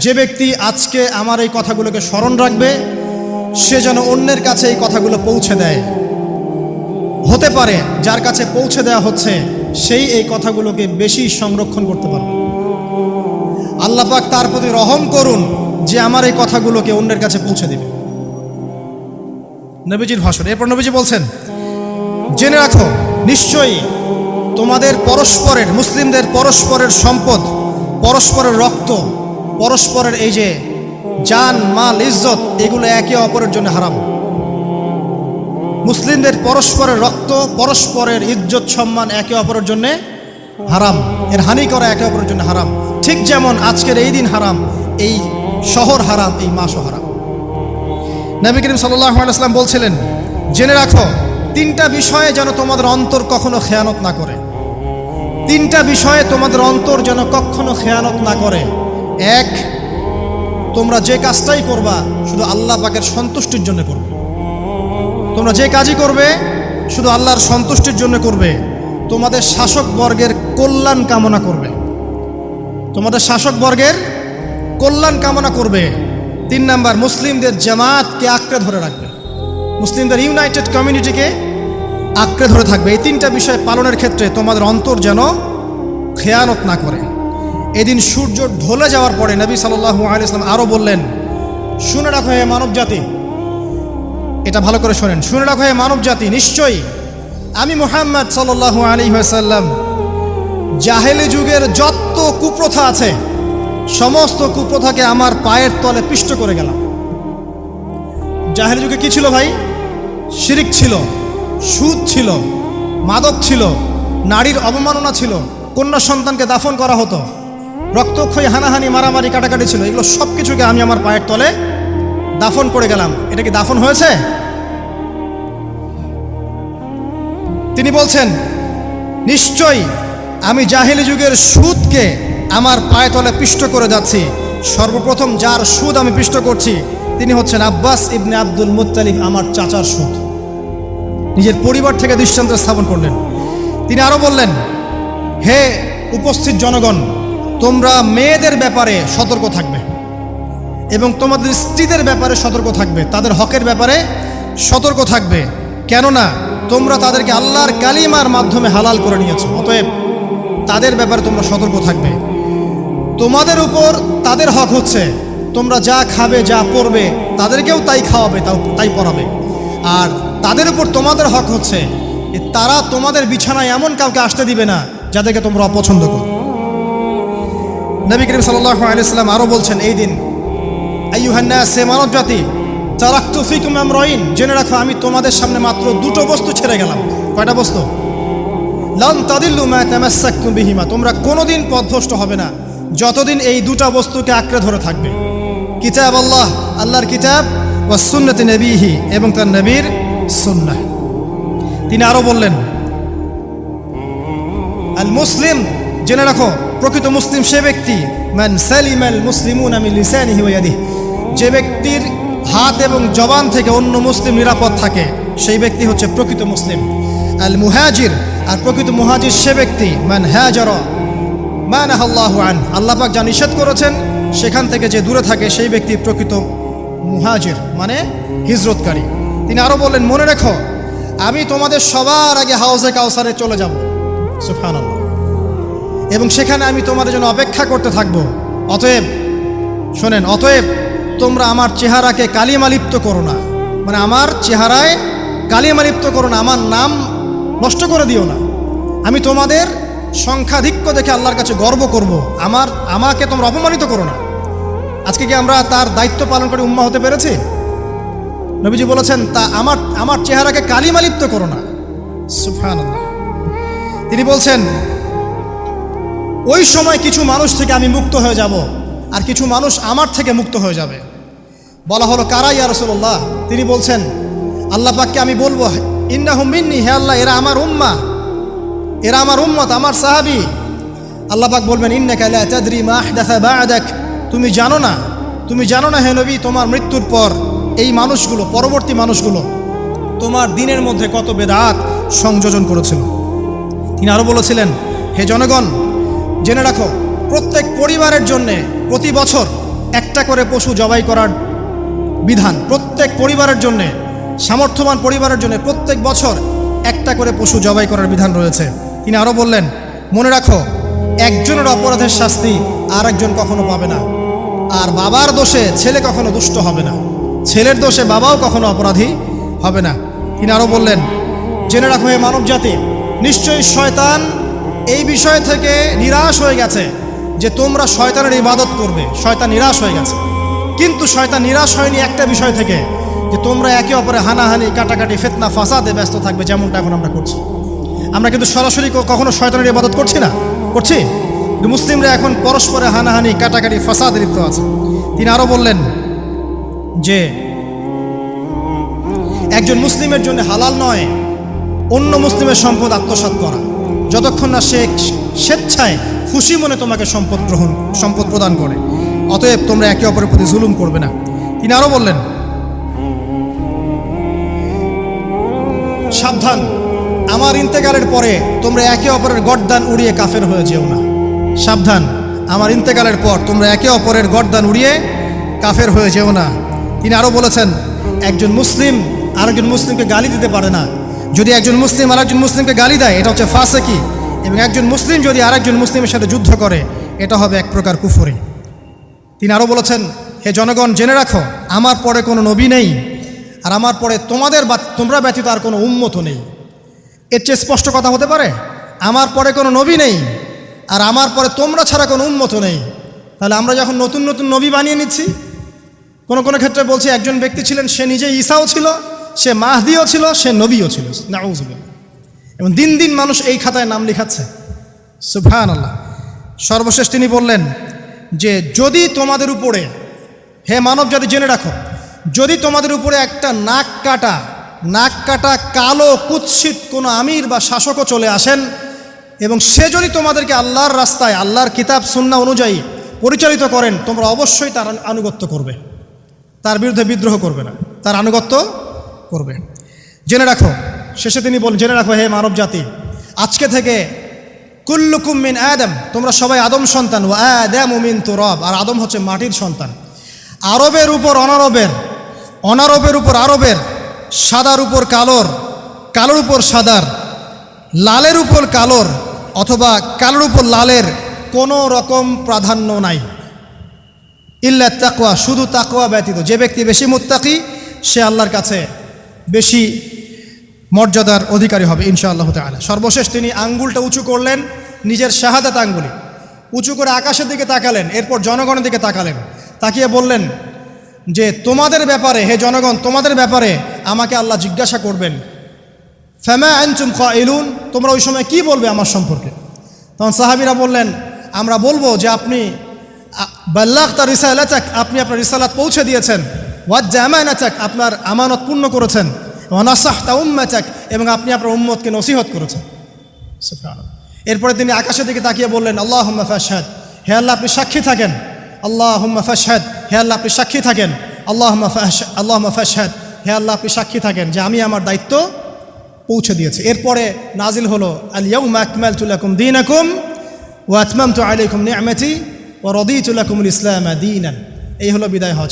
যে ব্যক্তি আজকে আমার এই কথাগুলোকে স্মরণ রাখবে সে যেন অন্যের কাছে এই কথাগুলো পৌঁছে দেয়। হতে পারে যার কাছে পৌঁছে দেওয়া হচ্ছে সেই এই কথাগুলোকে বেশি সংরক্ষণ করতে পারবে। আল্লাহ পাক তার প্রতি রহম করুন যে আমার এই কথাগুলোকে অন্যের কাছে পৌঁছে দেবে। নবীজির ভাষণ। এরপর নবীজি বলছেন, জেনে রাখো নিশ্চয়ই তোমাদের পরস্পরের, মুসলিমদের পরস্পরের সম্পদ, পরস্পরের রক্ত, পরস্পরের এই যে জান মাল ইজ্জত, এগুলো একে অপরের জন্য হারাম। মুসলিমদের পরস্পরের রক্ত, পরস্পরের ইজ্জত সম্মান একে অপরের জন্য হারাম। এর হানি করা একে অপরের জন্য হারাম। ঠিক যেমন আজকের এই দিন হারাম, এই শহর হারাম, এই মাসও হারাম। নবী করিম সাল্লাল্লাহু আলাইহি ওয়াসাল্লাম বলছিলেন, জেনে রাখো তিনটা বিষয়ে যেন তোমাদের অন্তর কখনো খেয়ানত না করে। তিনটা বিষয়ে তোমাদের অন্তর যেন কখনো খেয়ানত না করে। এক, তোমরা যে কাজটাই করবা শুধু আল্লাহ পাকের সন্তুষ্টির জন্য করবে। তোমরা যে কাজই করবে শুধু আল্লাহর সন্তুষ্টির জন্য করবে। তোমাদের শাসক বর্গের কল্যাণ কামনা করবে। তোমাদের শাসক বর্গের কল্যাণ কামনা করবে। 3 নাম্বার, মুসলিমদের জামাতকে আঁকড়ে ধরে রাখবে। মুসলিমদের ইউনাইটেড কমিউনিটিকে আঁকড়ে ধরে থাকবে। এই তিনটা বিষয় পালনের ক্ষেত্রে তোমাদের অন্তর যেন খেয়ানত না করে। এদিন সূর্য ঢলে যাওয়ার পরে নবী সাল্লাল্লাহু আলাইহি ওয়াসাল্লাম আরও বললেন, শুনে রাখো হে মানব জাতি, এটা ভালো করে শোনেন, শুনে রাখো হে মানব জাতি, নিশ্চয়ই আমি মুহাম্মদ সাল্লাল্লাহু আলাইহি ওয়াসাল্লাম জাহেলি যুগের যত কুপ্রথা আছে সমস্ত কুপ্রথাকে আমার পায়ের তলে পিষ্ট করে গেলাম। জাহেলি যুগে কি ছিল ভাই? শিরিক ছিল, সুদ ছিল, মাদক ছিল, নারীর অবমাননা ছিল, কন্যা সন্তানকে দাফন করা হতো, রক্তক্ষয়ী হানাহানি মারামারি কাটাকাটি ছিল। এগুলো সব কিছুকে আমি আমার পায়ের তলে দাফন করে গেলাম। এটা কি দাফন হয়েছে? তিনি বলছেন, নিশ্চয়ই আমি জাহেলি যুগের সুদকে আমার পায়ে তলে পিষ্ট করে যাচ্ছি। সর্বপ্রথম যার সুদ আমি পিষ্ট করছি তিনি হচ্ছেন আব্বাস ইবনে আব্দুল মুত্তালিব, আমার চাচার সুদ। নিজের পরিবার থেকে দৃষ্টান্ত স্থাপন করলেন। তিনি আরও বললেন, হে উপস্থিত জনগণ, তোমরা মেয়েদের ব্যাপারে সতর্ক থাকবে এবং তোমাদের স্ত্রীদের ব্যাপারে সতর্ক থাকবে, তাদের হকের ব্যাপারে সতর্ক থাকবে, কেননা তোমরা তাদেরকে আল্লাহর কালিমার মাধ্যমে হালাল করে নিয়েছো। অতএব তাদের ব্যাপারে তোমরা সতর্ক থাকবে। তোমাদের উপর তাদের হক হচ্ছে তোমরা যা খাবে, যা পরবে, তাদেরকেও তাই খাওয়াবে, তাই পরাবে। আর তাদের উপর তোমাদের হক হচ্ছে তারা তোমাদের বিছানায় এমন কাউকে আসতে দিবে না যাদেরকে তোমরা অপছন্দ করো। নবী করিম সাল্লাল্লাহু আলাইহি ওয়াসাল্লাম আরও বলছেন, এই দিন আইয়ুহান নাস, হে মানব জাতি, তারাকতু ফিকুম আমরাইন, জেনে রাখো আমি তোমাদের সামনে মাত্র দুটো বস্তু ছেড়ে গেলাম। কয়টা বস্তু? লান তাদিল্লু মা তামাসসাকতুম বিহিমা, তোমরা কোনোদিন পথভ্রষ্ট হবে না যতদিন এই দুটা বস্তুকে আঁকড়ে ধরে থাকবে। কিতাব আল্লাহ, আল্লাহর কিতাব, ওয়া সুন্নতি নবীহি, এবং তার নবীর সুন্নাহ। তিনি আরও বললেন, আল মুসলিম, জেনে রাখো প্রকৃত মুসলিম সে ব্যক্তি, মান সালিমাল মুসলিমুনা মিন লিসানিহি ওয়া ইয়াদিহি, যে ব্যক্তির হাত এবং জবান থেকে অন্য মুসলিম নিরাপদ থাকে সেই ব্যক্তি হচ্ছে প্রকৃত মুসলিম। আল মুহাজির, আর প্রকৃত মুহাজির সে ব্যক্তি, মান হাজারা মা নাহাল্লাহু আন, আল্লাহ পাক যা নিষেধ করেছেন সেখান থেকে যে দূরে থাকে সেই ব্যক্তি প্রকৃত মুহাজির, মানে হিজরতকারী। তিনি আরও বললেন, মনে রেখো আমি তোমাদের সবার আগে হাউজে কাউসারে চলে যাব, সুবহানাল্লাহ, এবং সেখানে আমি তোমাদের জন্য অপেক্ষা করতে থাকব। অতএব শোনেন, অতএব তোমরা আমার চেহারাকে কালিমালিপ্ত করো না, মানে আমার চেহারায় কালিমালিপ্ত করো না, আমার নাম নষ্ট করে দিও না। আমি তোমাদের সংখ্যাধিক্য দেখে আল্লাহর কাছে গর্ব করব, আমাকে তোমরা অপমানিত করো না। আজকে কি আমরা তার দায়িত্ব পালন করে উম্মাহ হতে পেরেছি? নবীজি বলেছেন, তা আমার চেহারাকে কালিমালিপ্ত করো না, সুবহানাল্লাহ। তিনি বলছেন, ওই সময় কিছু মানুষ থেকে আমি মুক্ত হয়ে যাব আর কিছু মানুষ আমার থেকে মুক্ত হয়ে যাবে। বলা হলো, কারা ইয়া রাসূলুল্লাহ? তিনি বলছেন, আল্লাহ পাককে আমি বলবো, ইন্নাহুম মিন্নি, হে আল্লাহ এরা আমার উম্মাহ, এরা আমার উম্মত, আমার সাহাবী। আল্লাহ পাক বলবেন, ইন্নাকা লা তাদরি মা আহদাসা বা'দাক, তুমি জানো না হে নবী, তোমার মৃত্যুর পর এই মানুষগুলো, পরবর্তী মানুষগুলো তোমার দিনের মধ্যে কত বেদাত সংযোজন করেছিল। তিনি আরও বলেছিলেন, হে জনগণ, জেনে রাখো প্রত্যেক পরিবারের জন্যে প্রতি বছর একটা করে পশু জবাই করার বিধান প্রত্যেক পরিবারের জন্যে, সামর্থ্যবান পরিবারের জন্য প্রত্যেক বছর একটা করে পশু জবাই করার বিধান রয়েছে। তিনি আরও বললেন, মনে রাখো একজনের অপরাধের শাস্তি আর একজন কখনো পাবে না, আর বাবার দোষে ছেলে কখনো দুষ্ট হবে না, ছেলের দোষে বাবাও কখনো অপরাধী হবে না। তিনি আরও বললেন, জেনে রাখো হে মানব জাতি, নিশ্চয়ই শয়তান এই বিষয় থেকে নিরাশ হয়ে গেছে যে তোমরা শয়তানের ইবাদত করবে। শয়তান নিরাশ হয়ে গেছে, কিন্তু শয়তান নিরাশ হয়নি একটা বিষয় থেকে, যে তোমরা একে অপরে হানাহানি, কাটাকাটি, ফিতনা, ফাসাদে ব্যস্ত থাকবে, যেমনটা এখন আমরা করছি। আমরা কিন্তু সরাসরি কখনো শয়তানের ইবাদত করছি না, করছি, কিন্তু মুসলিমরা এখন পরস্পরে হানাহানি, কাটাকাটি, ফাসাদে লিপ্ত আছে। তিনি আরও বললেন যে একজন মুসলিমের জন্য হালাল নয় অন্য মুসলিমের সম্পদ আত্মসাৎ করা, যতক্ষণ না সে স্বেচ্ছায় খুশি মনে তোমাকে সম্পদ প্রদান করে। অতএব তোমরা একে অপরের প্রতি জুলুম করবে না। তিনি আরও বললেন, সাবধান, আমার ইন্তেকালের পরে তোমরা একে অপরের গর্দান উড়িয়ে কাফের হয়ে যেও না। সাবধান, আমার ইন্তেকালের পর তোমরা একে অপরের গর্দান উড়িয়ে কাফের হয়ে যেও না। তিনি আরও বলেছেন, একজন মুসলিম আরেকজন মুসলিমকে গালি দিতে পারে না। যদি একজন মুসলিম আরেকজন মুসলিমকে গালি দেয়, এটা হচ্ছে ফাসেকি। এবং একজন মুসলিম যদি আরেকজন মুসলিমের সাথে যুদ্ধ করে, এটা হবে এক প্রকার কুফরি। তিনি আরও বলেছেন, হে জনগণ, জেনে রাখো আমার পরে কোনো নবী নেই, আর আমার পরে তোমরা ব্যতীত আর কোনো উম্মতও নেই। এর চেয়ে স্পষ্ট কথা হতে পারে? আমার পরে কোনো নবী নেই, আর আমার পরে তোমরা ছাড়া কোনো উম্মতও নেই। তাহলে আমরা যখন নতুন নতুন নবী বানিয়ে নিচ্ছি, কোনো কোনো ক্ষেত্রে বলছি একজন ব্যক্তি ছিলেন, সে নিজে ঈসাও ছিল, সে মাহদিও ছিল, সে নবীও ছিল। নাউযুবিল্লাহ। এবং দিন দিন মানুষ এই খাতায় নাম লিখাচ্ছে। সুবহানাল্লাহ। সর্বশেষ তিনি বললেন যে যদি তোমাদের উপরে, হে মানব জাতি জেনে রাখো, যদি তোমাদের উপরে একটা নাক কাটা কালো কুৎসিত কোনো আমির বা শাসকও চলে আসেন, এবং সে যদি তোমাদেরকে আল্লাহর রাস্তায়, আল্লাহর কিতাব সুন্নাহ অনুযায়ী পরিচালিত করেন, তোমরা অবশ্যই তার আনুগত্য করবে, তার বিরুদ্ধে বিদ্রোহ করবে না, তার আনুগত্য করবে। জেনে রাখো, শেষে তিনি বলেন, জেনে রাখো হে মানব জাতি, আজকে থেকে কুল্লুকুম মিন আদম, তোমরা সবাই আদম সন্তান, ওয়া আদামু মিন তুরাব, আর আদম হচ্ছে মাটির সন্তান। আরবের উপর অনারবের, অনারবের উপর আরবের, সাদার উপর কালোর, কালোর উপর সাদার, লালের উপর কালোর, অথবা কালোর উপর লালের কোনো রকম প্রাধান্য নাই। ইল্লা তাকওয়া, শুধু তাকওয়া ব্যতীত। যে ব্যক্তি বেশি মুত্তাকি, সে আল্লাহর কাছে বেশি মর্যাদার অধিকারী হবে ইনশাআল্লাহ তাআলা। সর্বশেষ তিনি আঙ্গুলটা উঁচু করলেন, নিজের শাহাদাত আঙ্গুলি উঁচু করে আকাশের দিকে তাকালেন, এরপর জনগণের দিকে তাকালেন, তাকিয়ে বললেন যে তোমাদের ব্যাপারে, হে জনগণ, তোমাদের ব্যাপারে আমাকে আল্লাহ জিজ্ঞাসা করবেন। ফামা আনতুম কাইলুন, তোমরা ওই সময় কি বলবে আমার সম্পর্কে? তখন সাহাবীরা বললেন, আমরা বলবো যে আপনি বাল্লাগতা রিসালাতাক, আপনি আপনার রিসালাত পৌঁছে দিয়েছেন, ওয়াজ্জা আমানাতাক, আপনার আমানত পূর্ণ করেছেন, ওয়া নাসাহতা উম্মাতাক, এবং আপনি আপনার উম্মতকে নসিহত করেছেন। সুবহানাল্লাহ। এরপরে তিনি আকাশের দিকে তাকিয়ে বললেন, আল্লাহুম্মা ফাশহাদ, হে আল্লাহ আপনি সাক্ষী থাকেন। আল্লাহুম্মা ফাশহাদ, হে আল্লাহ আপনি সাক্ষী থাকেন। আল্লাহুম্মা ফাশহাদ, হে আল্লাহ আপনি সাক্ষী থাকেন যে আমি আমার দায়িত্ব পৌঁছে দিয়েছি। এরপরে নাজিল হলো আল ইয়াউমা আকমালতু লাকুম দীনাকুম ওয়া আতমামতু আলাইকুম নি'মাতি ওয়া রাদিতু লাকুমুল ইসলাম দীনান। এই হলো বিদায় হজ।